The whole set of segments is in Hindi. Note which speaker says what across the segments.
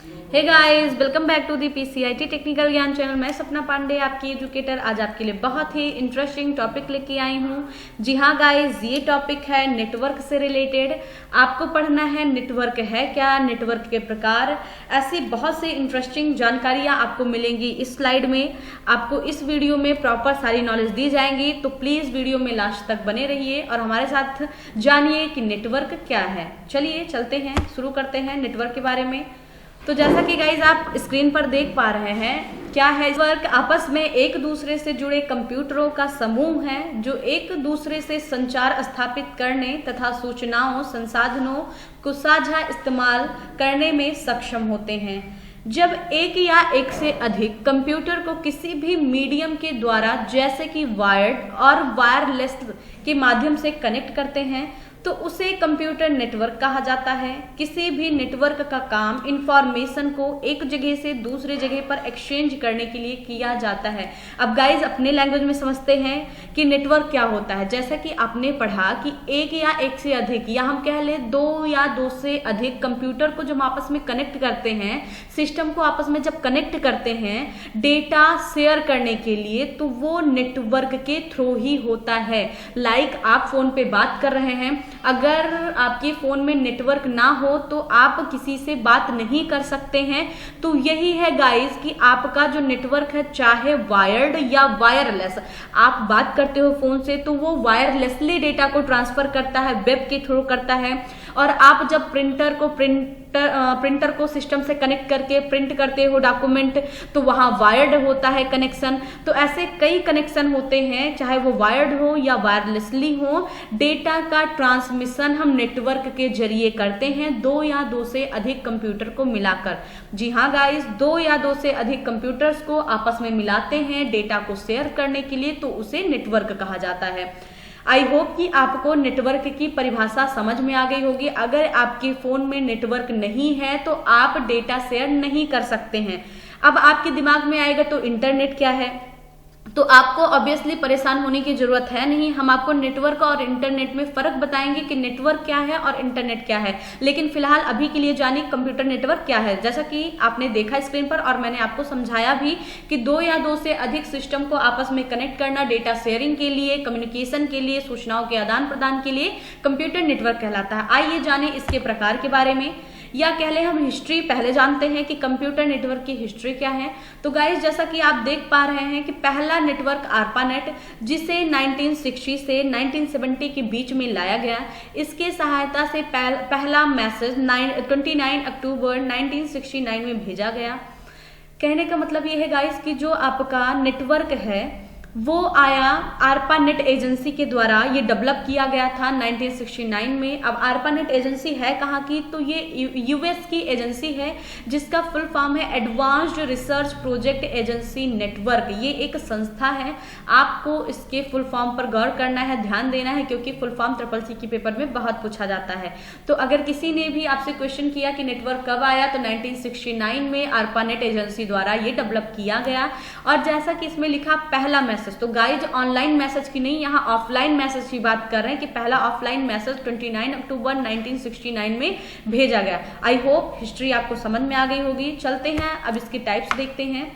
Speaker 1: Hey guys, welcome back to the PCIT technical Gyan channel. मैं सपना पांडे, आपकी एजुकेटर, आज आपके लिए बहुत ही इंटरेस्टिंग टॉपिक लेके आई हूँ। जी हाँ गाइस, ये टॉपिक है नेटवर्क से रिलेटेड। आपको पढ़ना है नेटवर्क है क्या, नेटवर्क के प्रकार, ऐसी बहुत सी इंटरेस्टिंग जानकारियाँ आपको मिलेंगी इस स्लाइड में। आपको इस वीडियो में प्रॉपर सारी नॉलेज दी जाएंगी, तो प्लीज़ वीडियो में लास्ट तक बने रहिए और हमारे साथ जानिए कि नेटवर्क क्या है। चलिए चलते हैं, शुरू करते हैं नेटवर्क के बारे में। तो जैसा कि गाइज आप स्क्रीन पर देख पा रहे हैं, क्या है नेटवर्क? आपस में एक दूसरे से जुड़े कंप्यूटरों का समूह है जो एक दूसरे से संचार स्थापित करने तथा सूचनाओं संसाधनों को साझा इस्तेमाल करने में सक्षम होते हैं। जब एक या एक से अधिक कंप्यूटर को किसी भी मीडियम के द्वारा जैसे कि वायर्ड और वायरलेस के माध्यम से कनेक्ट करते हैं तो उसे कंप्यूटर नेटवर्क कहा जाता है। किसी भी नेटवर्क का काम इंफॉर्मेशन को एक जगह से दूसरे जगह पर एक्सचेंज करने के लिए किया जाता है। अब गाइज अपने लैंग्वेज में समझते हैं कि नेटवर्क क्या होता है। जैसा कि आपने पढ़ा कि एक या एक से अधिक, या हम कह ले दो या दो से अधिक कंप्यूटर को जब आपस में कनेक्ट करते हैं, सिस्टम को आपस में जब कनेक्ट करते हैं डेटा शेयर करने के लिए, तो वो नेटवर्क के थ्रू ही होता है। लाइक आप फोन पे बात कर रहे हैं, अगर आपके फोन में नेटवर्क ना हो तो आप किसी से बात नहीं कर सकते हैं। तो यही है गाइस कि आपका जो नेटवर्क है, चाहे वायर्ड या वायरलेस, आप बात करते हो फोन से तो वो वायरलेसली डेटा को ट्रांसफर करता है, वेब के थ्रू करता है। और आप जब प्रिंटर को सिस्टम से कनेक्ट करके प्रिंट करते हो डॉक्यूमेंट, तो वहां वायर्ड होता है कनेक्शन। तो ऐसे कई कनेक्शन होते हैं, चाहे वो वायर्ड हो या वायरलेसली हो। डेटा का ट्रांसमिशन हम नेटवर्क के जरिए करते हैं, दो या दो से अधिक कंप्यूटर को मिलाकर। जी हाँ गाइस, दो या दो से अधिक कंप्यूटर्स को आपस में मिलाते हैं डेटा को शेयर करने के लिए, तो उसे नेटवर्क कहा जाता है। आई होप कि आपको नेटवर्क की परिभाषा समझ में आ गई होगी। अगर आपके फोन में नेटवर्क नहीं है तो आप डेटा शेयर नहीं कर सकते हैं। अब आपके दिमाग में आएगा तो इंटरनेट क्या है, तो आपको ऑब्वियसली परेशान होने की जरूरत है नहीं। हम आपको नेटवर्क और इंटरनेट में फर्क बताएंगे कि नेटवर्क क्या है और इंटरनेट क्या है। लेकिन फिलहाल अभी के लिए जानिए कंप्यूटर नेटवर्क क्या है। जैसा कि आपने देखा स्क्रीन पर और मैंने आपको समझाया भी कि दो या दो से अधिक सिस्टम को आपस में कनेक्ट करना डेटा शेयरिंग के लिए, कम्युनिकेशन के लिए, सूचनाओं के आदान प्रदान के लिए कंप्यूटर नेटवर्क कहलाता है। आइए जाने इसके प्रकार के बारे में, या कह लें हम हिस्ट्री पहले जानते हैं कि कंप्यूटर नेटवर्क की हिस्ट्री क्या है। तो गाइस जैसा कि आप देख पा रहे हैं कि पहला नेटवर्क ARPANET, जिसे 1960 से 1970 के बीच में लाया गया, इसके सहायता से पहला मैसेज 29 अक्टूबर 1969 में भेजा गया। कहने का मतलब ये है गाइस कि जो आपका नेटवर्क है वो आया ARPANET एजेंसी के द्वारा, ये डेवलप किया गया था 1969 में। अब ARPANET एजेंसी है कहाँ की, तो ये यूएस की एजेंसी है जिसका फुल फॉर्म है advanced research project agency network. ये एक संस्था है। आपको इसके फुल फॉर्म पर गौर करना है, ध्यान देना है, क्योंकि फुल फॉर्म CCC के पेपर में बहुत पूछा जाता है। तो अगर किसी ने भी आपसे क्वेश्चन किया कि नेटवर्क कब आया, तो 1969 में ARPANET एजेंसी द्वारा ये डेवलप किया गया। और जैसा कि इसमें लिखा पहला मैसेज, तो गाइज ऑनलाइन मैसेज की नहीं, यहाँ ऑफलाइन मैसेज की बात कर रहे हैं कि पहला ऑफलाइन मैसेज 29 अक्टूबर 1969 में भेजा गया। आई होप हिस्ट्री आपको समझ में आ गई होगी। चलते हैं अब इसके टाइप्स देखते हैं।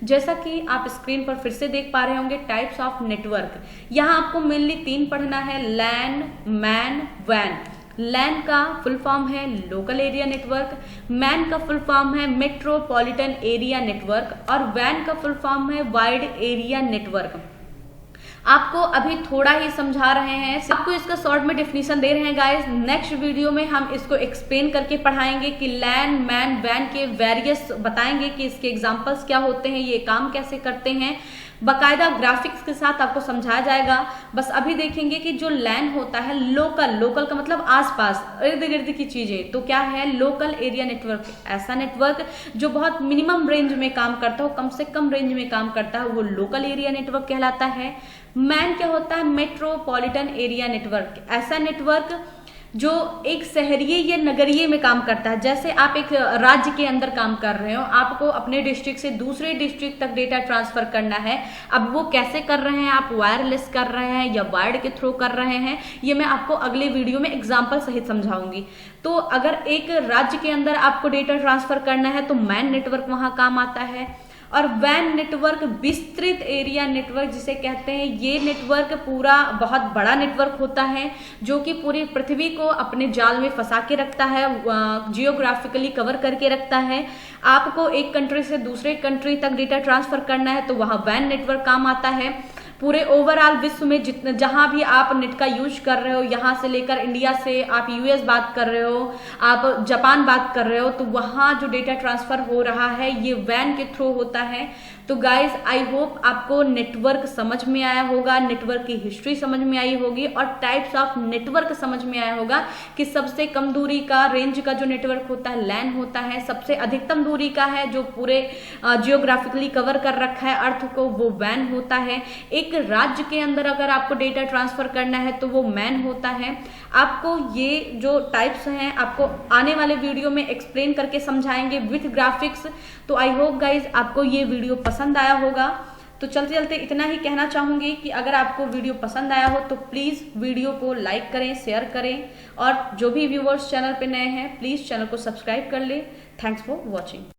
Speaker 1: जैसा कि आप स्क्रीन पर फिर से देख पा रहे होंगे टाइप्स ऑफ नेटवर्क, यहाँ आपको मेनली तीन पढ़ना है, लैन, मैन, वैन। लैन का फुल फॉर्म है लोकल एरिया नेटवर्क, मैन का फुल फॉर्म है मेट्रोपॉलिटन एरिया नेटवर्क, और वैन का फुल फॉर्म है वाइड एरिया नेटवर्क। आपको अभी थोड़ा ही समझा रहे हैं, आपको इसका शॉर्ट में डेफिनेशन दे रहे हैं गाइस। नेक्स्ट वीडियो में हम इसको एक्सप्लेन करके पढ़ाएंगे कि लैन, मैन, वैन के वेरियस बताएंगे कि इसके एग्जांपल्स क्या होते हैं, ये काम कैसे करते हैं, बकायदा ग्राफिक्स के साथ आपको समझाया जाएगा। बस अभी देखेंगे कि जो लैन होता है लोकल, लोकल का मतलब आसपास इर्द गिर्द की चीजें, तो क्या है लोकल एरिया नेटवर्क, ऐसा नेटवर्क जो बहुत मिनिमम रेंज में काम करता हो, कम से कम रेंज में काम करता है, वो लोकल एरिया नेटवर्क कहलाता है। मैन क्या होता है, मेट्रोपॉलिटन एरिया नेटवर्क, ऐसा नेटवर्क जो एक शहरीय या नगरीय में काम करता है। जैसे आप एक राज्य के अंदर काम कर रहे हो, आपको अपने डिस्ट्रिक्ट से दूसरे डिस्ट्रिक्ट तक डेटा ट्रांसफर करना है। अब वो कैसे कर रहे हैं, आप वायरलेस कर रहे हैं या वायर्ड के थ्रू कर रहे हैं, ये मैं आपको अगले वीडियो में एग्जाम्पल सहित समझाऊंगी। तो अगर एक राज्य के अंदर आपको डेटा ट्रांसफर करना है तो मैन नेटवर्क वहां काम आता है। और वैन नेटवर्क विस्तृत एरिया नेटवर्क जिसे कहते हैं, ये नेटवर्क पूरा बहुत बड़ा नेटवर्क होता है जो कि पूरी पृथ्वी को अपने जाल में फंसा के रखता है, जियोग्राफिकली कवर करके रखता है। आपको एक कंट्री से दूसरे कंट्री तक डेटा ट्रांसफर करना है तो वहां वैन नेटवर्क काम आता है। पूरे ओवरऑल विश्व में जितने जहां भी आप नेट का यूज कर रहे हो, यहाँ से लेकर इंडिया से आप यूएस बात कर रहे हो, आप जापान बात कर रहे हो, तो वहां जो डेटा ट्रांसफर हो रहा है ये वैन के थ्रू होता है। तो गाइज आई होप आपको नेटवर्क समझ में आया होगा, नेटवर्क की हिस्ट्री समझ में आई होगी और टाइप्स ऑफ नेटवर्क समझ में आया होगा कि सबसे कम दूरी का रेंज का जो नेटवर्क होता है लैन होता है, सबसे अधिकतम दूरी का है जो पूरे जियोग्राफिकली कवर कर रखा है अर्थ को, वो वैन होता है। एक राज्य के अंदर अगर आपको डेटा ट्रांसफर करना है तो वो मैन होता है। आपको ये जो टाइप्स हैं आपको आने वाले वीडियो में एक्सप्लेन करके समझाएंगे विथ ग्राफिक्स। तो आई होप गाइज आपको ये वीडियो पसंद आया होगा। तो चलते चलते इतना ही कहना चाहूंगी कि अगर आपको वीडियो पसंद आया हो तो प्लीज वीडियो को लाइक करें, शेयर करें और जो भी व्यूअर्स चैनल पे नए हैं प्लीज चैनल को सब्सक्राइब कर ले। Thanks for watching.